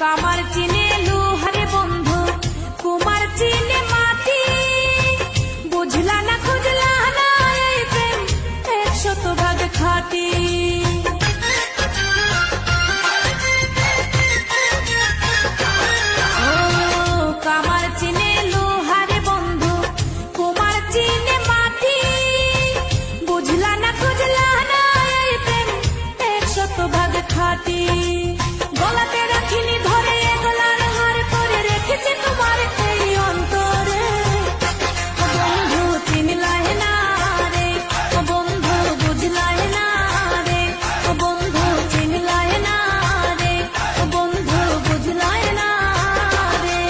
কামার চিনে লোহারে বন্ধু, কুমার চিনে মাটি। বুঝলা না খুঁজলা না এই প্রেম 100% খাঁটি। কামার চিনে লোহারে বন্ধু, কুমার চিনে মাটি। বুঝলা না খুঁজলা না এই প্রেম 100% খাঁটি। গলাতে রাখিনি ধরে এগোলার হার করে রেখেছি তোমার এই অন্তরে। বন্ধু চিনলাই না রে, বন্ধু বুঝলাই না রে, বন্ধু চিনলাই না রে, বন্ধু বুঝলাই না রে।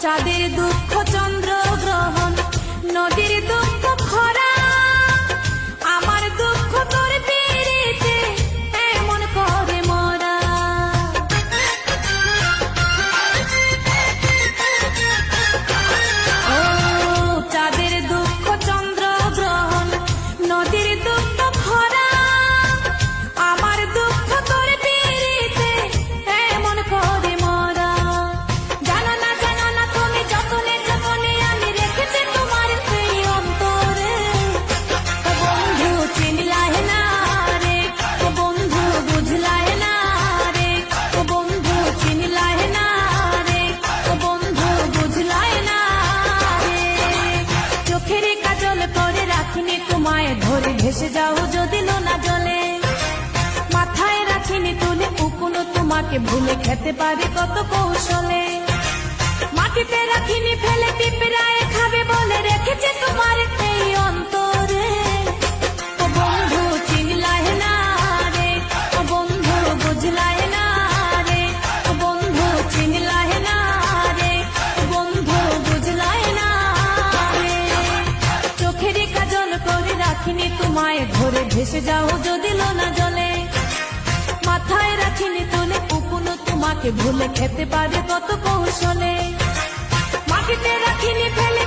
চাঁদের দুঃখ চন্দ্র গ্রহণ, নদীর দুঃখ খরা। আমার দুঃখ তোর পিরিতে এমন করে মরা। ও চাঁদের দুঃখ চন্দ্র গ্রহণ, নদীর দুঃখ খরা। আমার দুঃখ তোর পিরিতে এমন করে মরা। জানো না জানো না তুমি যতনে যতনে আমি রেখেছি তোমার এই অন্তরে। বন্ধু চিনলাই না রে, বন্ধু বুঝলাই না রে, বন্ধু চিনলাই না রে, বন্ধু বুঝলাই না রে। চোখের কাজল করে রাখিনি তোমায় ধরে ভেসে যাও যদি নোনা জলে। মাথায় রাখিনি তুলে উকুনো তোমাকে ভুলে খেতে পারি কত কৌশলে। মাটিতে রাখিনি ফেলে পিঁপড়ায় খাবে বলে রেখেছে তোমার এই অন্তরে। বন্ধু চিনলাই না রে, বন্ধু বুঝলাই না রে, বন্ধু চিনলাই না রে, বন্ধু বুঝলাই না রে। চোখের কাজল করে রাখিনি তোমায় ধরে ভেসে যাও যদি লোনা জলে। মাথায় রাখিনি তুলে উকুনো তোমাকে ভুলে খেতে পারে কত কৌশলে। মাটিতে রাখিনি ফেলে